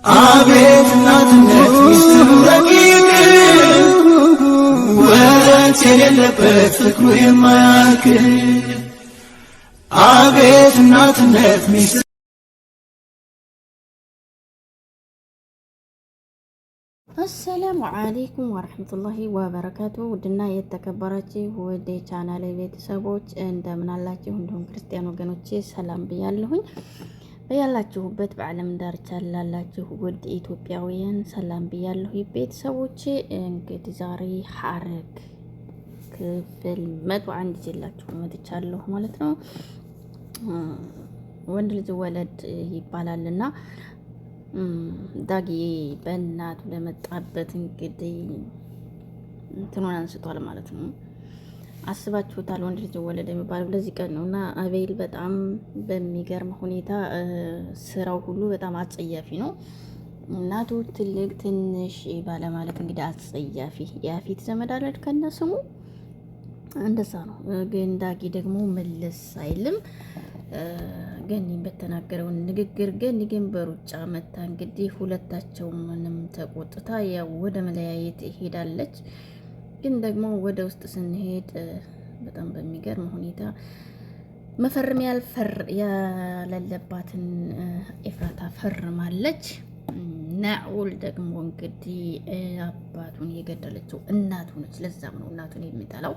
አቤት እናትነት ሚስጥሩ ረቂቅ ወረት የሌለበት ፍቅሩ የማያልቅ አቤት እናትነት ሚስጥሩ አሰላሙ አለይኩም ወራህመቱላሂ ወበረካቱ። ውድና የተከበራችሁ ወደ ቻናሌ ቤተሰቦች እንደምን አላችሁ? እንዲሁም ክርስቲያን ወገኖቼ ሰላም ብያለሁኝ። በያላችሁበት በዓለም ዳርቻ ላላችሁ ውድ ኢትዮጵያውያን ሰላም ብያለሁ ቤተሰቦቼ። እንግዲህ ዛሬ ሐረግ ክፍል 101 ይዤላችሁ መጥቻለሁ ማለት ነው። ወንድ ልጅ ወለድ ይባላልና ዳጊ በእናቱ ለመጣበት እንግዲህ እንትኑን አንስቷል ማለት ነው። አስባችሁታል? ወንድ ልጅ ወለደ የሚባለው ለዚህ ቀን ነው እና አቤል በጣም በሚገርም ሁኔታ ስራው ሁሉ በጣም አጸያፊ ነው። እናቱ ትልቅ ትንሽ ባለማለት እንግዲህ አጸያፊ የፊት ዘመድ አለድ ከነስሙ እንደዛ ነው። ግን ዳጊ ደግሞ መለስ አይልም። ገኒ በተናገረው ንግግር ግን በሩጫ መታ እንግዲህ ሁለታቸው ምንም ተቆጥታ ያው ወደ መለያየት ሄዳለች። ግን ደግሞ ወደ ውስጥ ስንሄድ በጣም በሚገርም ሁኔታ መፈረም ያለለባትን ኤፍራታ ፈርማለች። ናኡል ደግሞ እንግዲህ አባቱን የገደለችው እናቱ ነች። ለዛም ነው እናቱን የሚጠላው።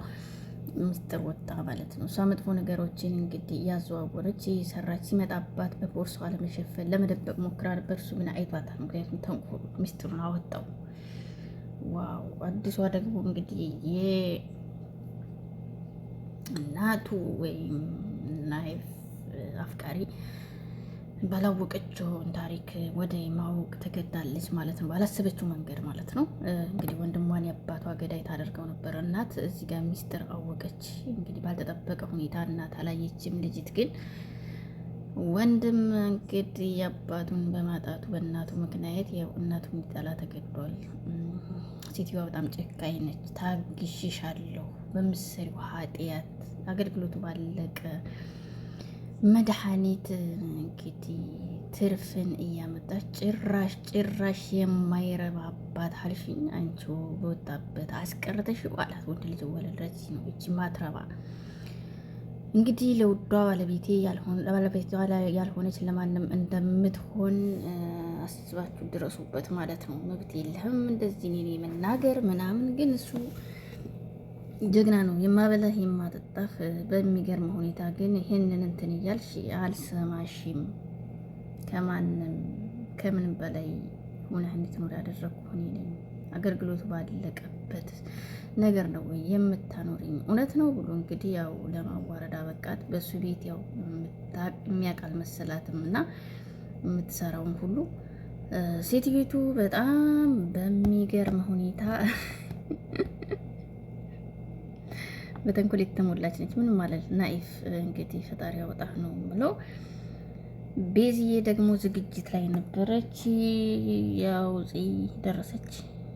ሚስጥር ወጣ ማለት ነው። እሷ መጥፎ ነገሮችን እንግዲህ እያዘዋወረች የሰራች ሲመጣባት በፖርሷ ለመሸፈን ለመደበቅ ሞክራ ነበር። እሱ ምን አይቷታል። ምክንያቱም ተንኮሉ ሚስጥሩን አወጣው። ዋው! አዲሷ ደግሞ እንግዲህ የእናቱ ወይም ናይፍ አፍቃሪ ባላወቀችውን ታሪክ ወደ ማወቅ ተገዳለች ማለት ነው። ባላሰበችው መንገድ ማለት ነው። እንግዲህ ወንድሟን የአባቷ ገዳይ ታደርገው ነበር። እናት እዚህ ጋር ሚስጥር አወቀች። እንግዲህ ባልተጠበቀ ሁኔታ እናት አላየችም። ልጅት ግን ወንድም እንግዲህ የአባቱን በማጣቱ በእናቱ ምክንያት ያው እናቱን እንዲጠላ ተገዷል። ሴትዮዋ በጣም ጨካኝ ነች። ታግሽሻለሁ በምትሰሪው ኃጢአት አገልግሎቱ ባለቀ መድኃኒት እንግዲህ ትርፍን እያመጣች ጭራሽ የማይረባ አባት አልሽኝ አንቺ በወጣበት አስቀርተሽ ኋላት ወንድ ልጅ ወለደች ነው እቺ ማትረባ። እንግዲህ ለውዷ ባለቤቴ ያልሆነች ለማንም እንደምትሆን አስባችሁ ድረሱበት ማለት ነው። መብት የለህም እንደዚህ እኔ መናገር ምናምን። ግን እሱ ጀግና ነው። የማበላህ የማጠጣህ በሚገርም ሁኔታ ግን ይሄንን እንትን እያልሽ አልሰማሽም። ከምንም በላይ ሆነህ እንድትኖር ያደረግኩ እኔ ነኝ። አገልግሎቱ ባለቀበት ነገር ነው ወይ የምታኖሪኝ? እውነት ነው ብሎ እንግዲህ ያው ለማዋረድ አበቃት። በሱ ቤት ያው የሚያውቃል መሰላትም እና የምትሰራውን ሁሉ ሴትቤቱ በጣም በሚገርም ሁኔታ በተንኮል የተሞላች ነች። ምን ማለት ናይፍ እንግዲህ ፈጣሪ ያወጣህ ነው ብለው። ቤዝዬ ደግሞ ዝግጅት ላይ ነበረች። ያው ደረሰች።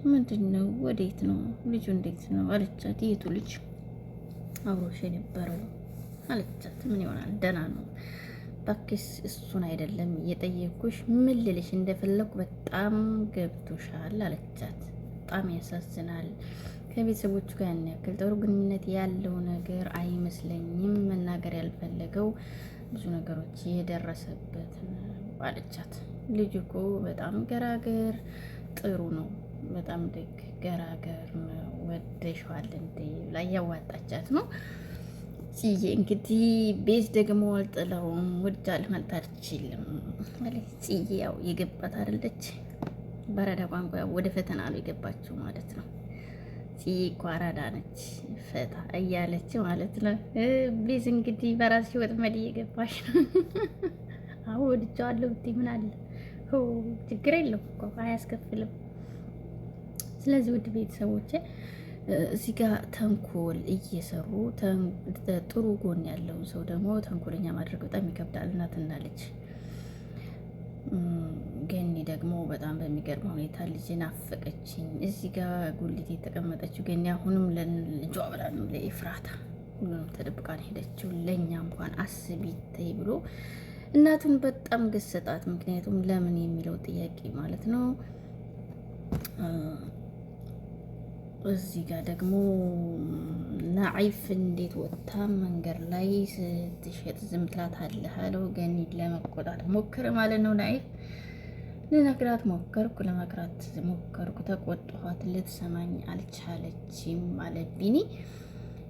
ምንድን ነው ወዴት ነው ልጁ እንዴት ነው አለቻት። የቱ ልጅ? አብሮሽ የነበረው አለቻት። ምን ይሆናል ደህና ነው ባክስ እሱን አይደለም የጠየኩሽ። ምን ልልሽ እንደፈለኩ በጣም ገብቶሻል አለቻት። በጣም ያሳዝናል። ከቤተሰቦቹ ጋር ያን ያክል ጥሩ ግንኙነት ያለው ነገር አይመስለኝም። መናገር ያልፈለገው ብዙ ነገሮች የደረሰበት አለቻት። ልጅ እኮ በጣም ገራገር ጥሩ ነው፣ በጣም ደግ ገራገር ነው። ወደሽዋል እንዴ ላይ ያዋጣቻት ነው። ጽዬ እንግዲህ ቤዝ ደግሞ አልጥለውም ወድጃ ልመጣ አልችልም ማለት ጽዬ ያው የገባት አይደለች። በረዳ ቋንቋ ወደ ፈተና ነው የገባችው ማለት ነው። ጽዬ እኮ አራዳ ነች፣ ፈታ እያለች ማለት ነው። ቤዝ እንግዲህ በራስሽ ወጥመድ እየገባሽ ነው። አዎ ወድጃለሁ ብትይ ምን አለ? ችግር የለውም እኮ አያስከፍልም። ስለዚህ ውድ ቤተሰቦቼ እዚህ ጋር ተንኮል እየሰሩ ጥሩ ጎን ያለውን ሰው ደግሞ ተንኮለኛ ማድረግ በጣም ይከብዳል። እናትና ልጅ ገኒ ደግሞ በጣም በሚገርም ሁኔታ ልጅን አፈቀችኝ። እዚህ ጋር ጉሊት የተቀመጠችው ገኒ አሁንም ለልጇ ብላ ነው ለኤፍራታ ሁሉንም ተደብቃን ሄደችው። ለእኛ እንኳን አስቢ ተይ ብሎ እናቱን በጣም ገሰጣት። ምክንያቱም ለምን የሚለው ጥያቄ ማለት ነው። እዚህ ጋር ደግሞ ናዒፍ እንዴት ወጥታ መንገድ ላይ ስትሸጥ ዝም ትላታለህ አለው። ገኒን ለመቆጣት ሞከረ ማለት ነው። ናዒፍ ልነግራት ሞከርኩ፣ ለመክራት ሞከርኩ፣ ተቆጥኋት፣ ልትሰማኝ አልቻለችም ማለት ቢኒ።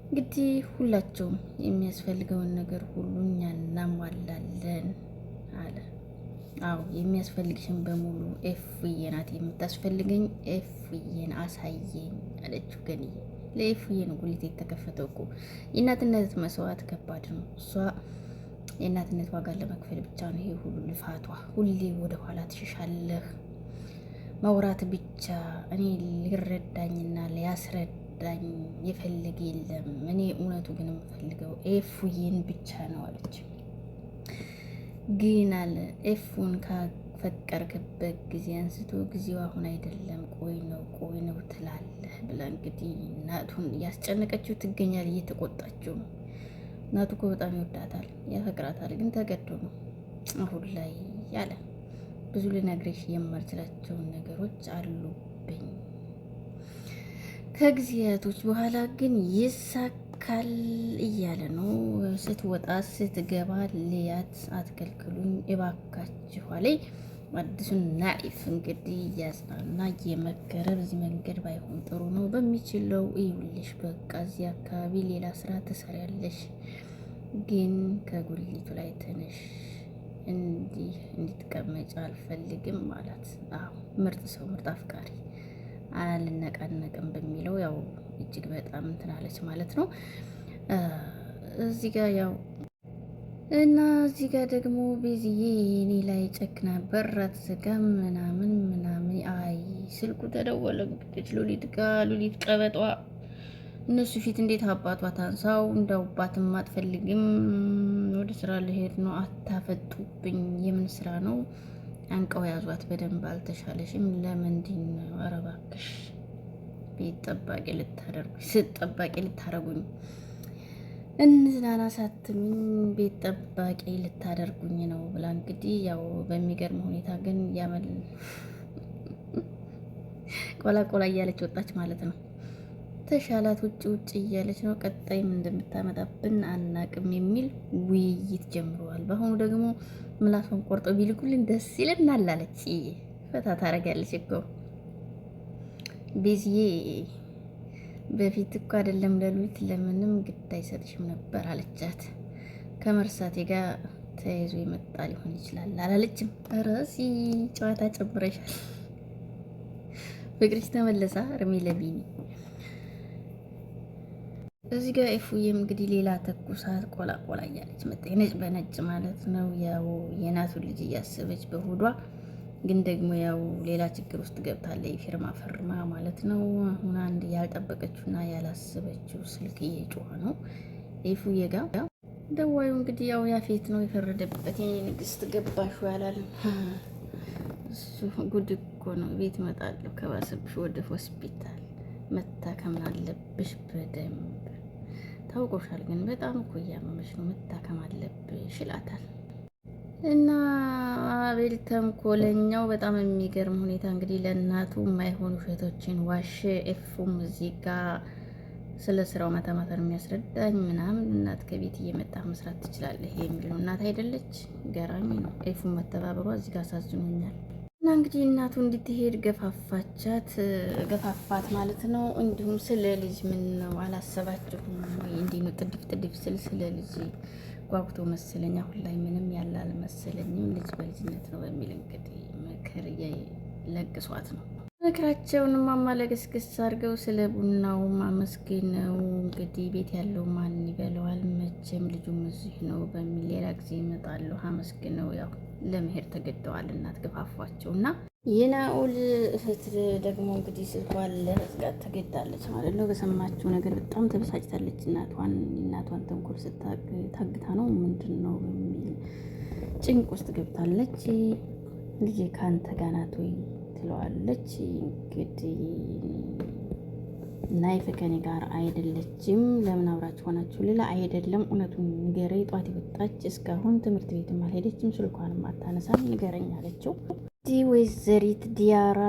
እንግዲህ ሁላቸውም የሚያስፈልገውን ነገር ሁሉ እኛ እናሟላለን አለ። አዎ የሚያስፈልግሽን በሙሉ ኤፍዬ ናት የምታስፈልገኝ፣ ኤፍዬን አሳየኝ አለችው ገኒ። ለኤፍዬ ነው ጉሊት የተከፈተው እኮ። የእናትነት መስዋዕት ከባድ ነው። እሷ የእናትነት ዋጋ ለመክፈል ብቻ ነው ይሄ ሁሉ ልፋቷ። ሁሌ ወደ ኋላ ትሸሻለህ፣ መውራት ብቻ። እኔ ሊረዳኝና ሊያስረዳኝ የፈለገ የለም። እኔ እውነቱ ግን የምፈልገው ኤፍዬን ብቻ ነው አለች። ግን አለ ኤፉን ካፈቀርክበት ጊዜ አንስቶ ጊዜው አሁን አይደለም፣ ቆይ ነው ትላለህ ብላ እንግዲህ እናቱን እያስጨነቀችው ትገኛል። እየተቆጣችው ነው። እናቱ እኮ በጣም ይወዳታል፣ ያፈቅራታል፣ ግን ተገዶ ነው አሁን ላይ ያለ። ብዙ ልነግርሽ የማልችላቸውን ነገሮች አሉብኝ። ከጊዜያቶች በኋላ ግን ይሳካል እያለ ነው። ስትወጣ ስትገባ ልያት አትከልክሉኝ እባካችሁ ላይ አዲሱን ናዒፍ እንግዲህ እያጽናና እየመከረ በዚህ መንገድ ባይሆን ጥሩ ነው፣ በሚችለው ይውልሽ፣ በቃ እዚህ አካባቢ ሌላ ስራ ትሰሪያለሽ፣ ግን ከጉሊቱ ላይ ትንሽ እንዲትቀመጭ አልፈልግም ማለት። አዎ ምርጥ ሰው፣ ምርጥ አፍቃሪ፣ አልነቃነቅም በሚለው ያው እጅግ በጣም እንትን አለች ማለት ነው። እዚህ ጋር ያው እና እዚህ ጋር ደግሞ ቤዝዬ እኔ ላይ ጨክና በር አትዘጋም ምናምን ምናምን። አይ ስልኩ ተደወለ እንግዲህ ሉሊት ቀበጧ እነሱ ፊት እንዴት አባቷ ታንሳው? እንዳውባትም አትፈልግም። ወደ ስራ ልሄድ ነው፣ አታፈጡብኝ። የምን ስራ ነው? አንቀው ያዟት በደንብ። አልተሻለሽም? ለምንድን ነው? ኧረ እባክሽ ቤት ጠባቂ ልታረጉኝ እንዝናና ሳትሉኝ ቤት ጠባቂ ልታደርጉኝ ነው ብላ እንግዲህ ያው በሚገርም ሁኔታ ግን ያመል ቆላ እያለች ወጣች ማለት ነው። ተሻላት ውጭ እያለች ነው። ቀጣይም እንደምታመጣብን አናቅም የሚል ውይይት ጀምረዋል። በአሁኑ ደግሞ ምላሷን ቆርጦ ቢልኩልን ደስ ይለናል አለች። ፈታ ታረጋለች እኮ ቤዝዬ። በፊት እኮ አይደለም ለሉሊት ለምንም ግድ አይሰጥሽም ነበር አለቻት። ከመርሳቴ ጋር ተያይዞ የመጣ ሊሆን ይችላል አላለችም። ራሲ ጨዋታ ጨምረሻል። ፍቅርሽ ተመለሳ እርሜ ለቢኒ። እዚህ ጋር ኤፉዬም እንግዲህ ሌላ ተኩሳት ቆላ እያለች መጣ። ነጭ በነጭ ማለት ነው። ያው የናቱን ልጅ እያሰበች በሆዷ ግን ደግሞ ያው ሌላ ችግር ውስጥ ገብታለች። ፊርማ ፈርማ ማለት ነው። አሁን አንድ ያልጠበቀችውና ያላሰበችው ስልክ እየጮኸ ነው። ኤፉዬ ጋር ደዋዩ እንግዲህ ያው ያፌት ነው የፈረደበት። የኔ ንግስት ገባሹ ያላለም እሱ ጉድ እኮ ነው። ቤት እመጣለሁ ከባሰብሽ ወደ ሆስፒታል መታከም አለብሽ በደንብ ታውቆሻል። ግን በጣም እኮ እያመመሽ ነው፣ መታከም አለብሽ ይላታል። እና አቤል ተንኮለኛው በጣም የሚገርም ሁኔታ እንግዲህ ለእናቱ የማይሆኑ ውሸቶችን ዋሸ። ኤፉም እዚህ ጋር ስለ ስራው ማታ የሚያስረዳኝ ምናምን እናት ከቤት እየመጣ መስራት ትችላለህ የሚለው እናት አይደለች። ገራሚ ነው። ኤፉም መተባበሯ እዚህ ጋር አሳዝኖኛል። እና እንግዲህ እናቱ እንድትሄድ ገፋፋት ማለት ነው። እንዲሁም ስለ ልጅ ምን ነው አላሰባችሁም ወይ? እንዲህ ነው ጥድፍ ስለ ልጅ ጓጉቶ መሰለኝ። አሁን ላይ ምንም ያለ አልመሰለኝም። ልጅ በልጅነት ነው በሚል እንግዲህ ምክር ለግሷት ነው። ምክራቸውን ማማለገስገስ አድርገው ስለ ቡናው አመስግነው እንግዲህ ቤት ያለው ማን ይበለዋል መቼም ልጁም እዚህ ነው በሚል ሌላ ጊዜ ይመጣሉ። አመስግነው ያው ለመሄድ ተገደዋል። እናት ገፋፏቸው እና የናኦል እህት ደግሞ እንግዲህ ስልኳን ለመዝጋት ተገዳለች ማለት ነው። በሰማችው ነገር በጣም ተበሳጭታለች። እናቷን ተንኮል ታግታ ነው ምንድን ነው በሚል ጭንቅ ውስጥ ገብታለች። ልጄ ከአንተ ጋር ናት ወይ ትለዋለች። እንግዲህ ናይፍ ከኔ ጋር አይደለችም፣ ለምን አብራችሁ ሆናችሁ? ሌላ አይደለም፣ እውነቱን ንገረኝ። ጧት የወጣች እስካሁን ትምህርት ቤትም አልሄደችም፣ ስልኳንም አታነሳም፣ ንገረኝ አለችው። ወይዘሪት ዲያራ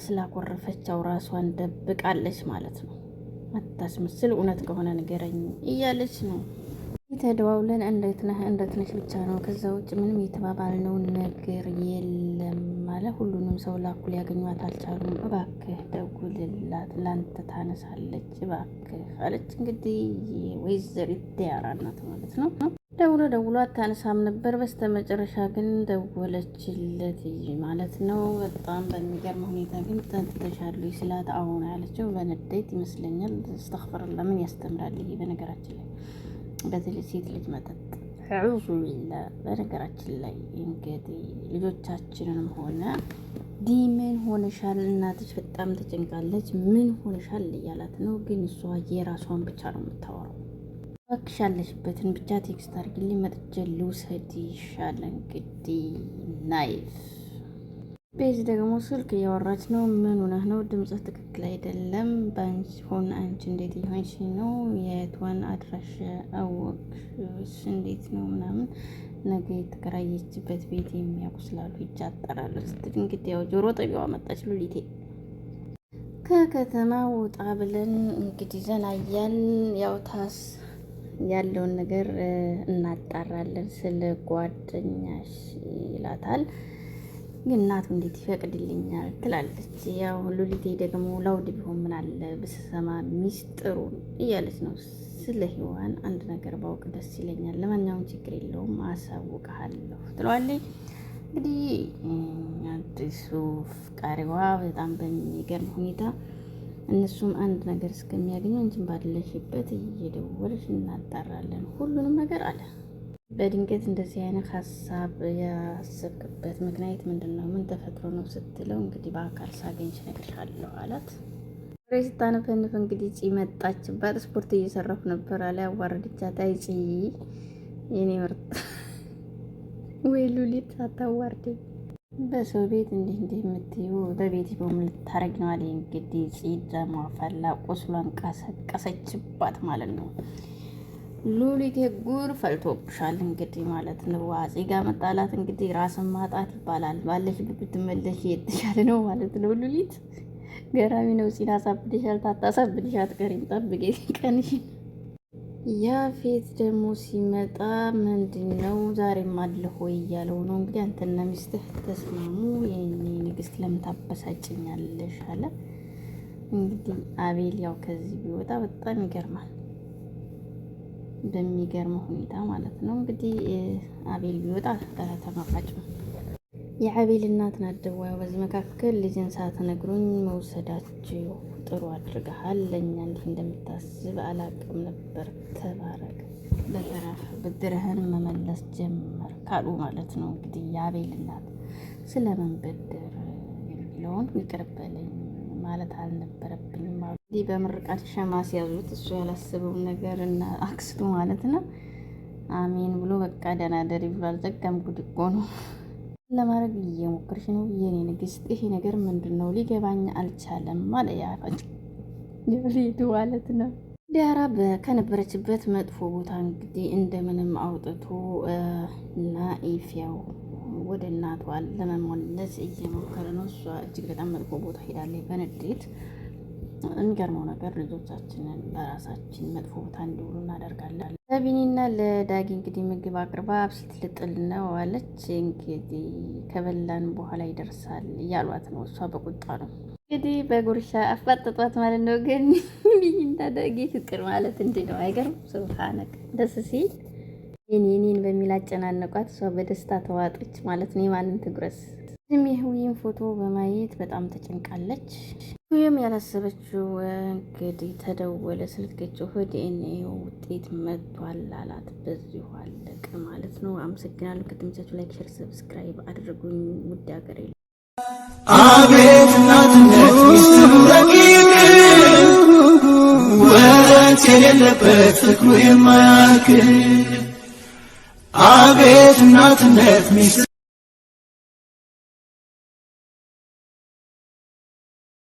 ስላኮረፈቻው ራሷን ደብቃለች ማለት ነው። አታስመስል፣ እውነት ከሆነ ንገረኝ እያለች ነው። ተደዋውለን እንዴት ነሽ ብቻ ነው፣ ከዛ ውጭ ምንም የተባባልነው ነገር የለም ማለት ሁሉንም ሰው ላኩ፣ ሊያገኟት አልቻሉም። እባክህ ደውልላት፣ ላንተ ታነሳለች እባክህ አለች። እንግዲህ ወይዘሪት ዲያራ ናት ማለት ነው። ደውሎ አታነሳም ነበር። በስተመጨረሻ ግን ደወለችለት ማለት ነው። በጣም በሚገርም ሁኔታ ግን ተንትተሻሉ ስላት አሁን ያለችው በንዴት ይመስለኛል። እስተግፍሩላህ ምን ያስተምራል ይሄ በነገራችን ላይ በተለይ ሴት ልጅ መጠጥ አዑዙ ቢላ። በነገራችን ላይ እንግዲህ ልጆቻችንንም ሆነ ምን ሆነሻል፣ እናትሽ በጣም ተጨንቃለች፣ ምን ሆነሻል እያላት ነው። ግን እሷ የራሷን ብቻ ነው የምታወራው። እባክሽ ያለሽበትን ብቻ ቴክስት አድርጊልኝ መጥቼ ልውሰድ ይሻል። እንግዲህ ናይፍ ቤዝ ደግሞ ስልክ እያወራች ነው። ምን ሆነህ ነው? ድምፅህ ትክክል አይደለም። ባንቺ ሆን አንቺ እንዴት ይሆንሽ ነው? የቷን አድራሻ አወቅሽ? እንዴት ነው ምናምን ነገ የተከራየችበት ቤት የሚያውቁ ስላሉ ይጃጠራሉ ስትል እንግዲህ ያው ጆሮ ጠቢዋ መጣች ሉሊቴ። ከከተማ ወጣ ብለን እንግዲህ ዘናያን ያው ታስ ያለውን ነገር እናጣራለን ስለ ጓደኛሽ ይላታል። ግን እናቱ እንዴት ይፈቅድልኛል ትላለች። ያው ሉሊቴ ደግሞ ላውድ ቢሆን ምን አለ ብስሰማ ሚስጥሩ እያለች ነው። ስለ ሔዋን አንድ ነገር ባውቅ ደስ ይለኛል፣ ለማንኛውም ችግር የለውም አሳውቅሃለሁ ትለዋለች። እንግዲህ አዲሱ ፍቃሪዋ በጣም በሚገርም ሁኔታ እነሱም አንድ ነገር እስከሚያገኙ አንቺን ባለሽበት እየደወለሽ እናጣራለን ሁሉንም ነገር አለ። በድንገት እንደዚህ አይነት ሀሳብ ያሰብክበት ምክንያት ምንድን ነው? ምን ተፈጥሮ ነው ስትለው እንግዲህ በአካል ሳገኝሽ እነግርሻለሁ አላት። ሬ ስታነፈንፍ እንግዲህ ፂ መጣችባት። ስፖርት እየሰራሁ ነበር አለ። ያዋረድቻት። አይ ፂ የኔ ምርጥ ወይ ሉሊት አታዋርደኝ። በሰው ቤት እንዲህ የምትዩ በቤት በሙሉ ልታረግ ነው አለ። እንግዲህ ፂ ደሟ ፈላ፣ ቁስሏን ቀሰቀሰችባት ማለት ነው። ሉሊት ጉር ፈልቶብሻል እንግዲህ ማለት ነው። አፄ ጋር መጣላት እንግዲህ ራስን ማጣት ይባላል። ባለሽ ብትመለሽ የተሻለ ነው ማለት ነው። ሉሊት ገራሚ ነው። ሲና ሳብድሻል፣ ታታሳብድሽ አትቀሪም። ጠብቄ ቀንሽ። ያፌት ደግሞ ሲመጣ ምንድነው ዛሬም አለ ሆይ እያለው ነው እንግዲህ። አንተና ሚስትህ ተስማሙ፣ የኔ ንግስት ለምን ታበሳጭኛለሽ አለ። እንግዲህ አቤል ያው ከዚህ ቢወጣ በጣም ይገርማል፣ በሚገርመው ሁኔታ ማለት ነው። እንግዲህ አቤል ቢወጣ ተመራጭ ነው። የአቤል እናት ናደው። ያው በዚህ መካከል ልጅን ሳትነግሩኝ መውሰዳችሁ ጥሩ አድርገሃል፣ ለእኛ እንዲህ እንደምታስብ አላቅም ነበር። ተባረክ፣ በተረፈ ብድርህን መመለስ ጀመር ካሉ ማለት ነው። እንግዲህ የአቤል እናት ስለመንበደር የሚለውን ይቅርበልኝ ማለት አልነበረብኝም። እንግዲህ በምርቃት ሸማ ሲያዙት እሱ ያላስበውን ነገር እና አክስቱ ማለት ነው። አሜን ብሎ በቃ ደህና ደሪ ብሏል። ዘጋም ጉድ እኮ ነው። ለማድረግ እየሞከርሽ ነው የኔ ንግስት፣ ይሄ ነገር ምንድን ነው ሊገባኝ አልቻለም አለ ያፈጭ የፍሪዱ ማለት ነው። ዲያራ ከነበረችበት መጥፎ ቦታ እንግዲህ እንደምንም አውጥቶ ናኢፍ ያው ወደ እናቷ ለመመለስ እየሞከረ ነው። እሷ እጅግ በጣም መጥፎ ቦታ ሄዳለች በንዴት። የሚገርመው ነገር ልጆቻችንን በራሳችን መጥፎ ቦታ እንዲውሉ እናደርጋለን። ለቢኒና ለዳጊ እንግዲህ ምግብ አቅርባ አብሲት ልጥል ነው አለች። እንግዲህ ከበላን በኋላ ይደርሳል እያሏት ነው። እሷ በቁጣ ነው እንግዲህ በጉርሻ አፋጠጧት ማለት ነው። ግን ቢኒና ዳጊ ፍቅር ማለት እንዲህ ነው። አይገርም? ሱብሃነክ ደስ ሲል የኔን በሚል አጨናነቋት። እሷ በደስታ ተዋጠች ማለት ነው። የማንን ትጉረስ? የህዊን ፎቶ በማየት በጣም ተጨንቃለች። ሁሉም ያላሰበችው እንግዲህ ተደወለ ስልካቸው ዲኤንኤ ውጤት መጥቷል አላት። በዚሁ አለቀ ማለት ነው። አመሰግናለሁ። ከተመቻችሁ ላይክ፣ ሼር፣ ሰብስክራይብ አድርጉኝ። ውድ ሀገሬ አቤት እናትነት ሚስጥሩ ረቂቅ ወረት የሌለበት ፍቅሩ የማያልቅ አቤት እናትነት ሚስጥሩ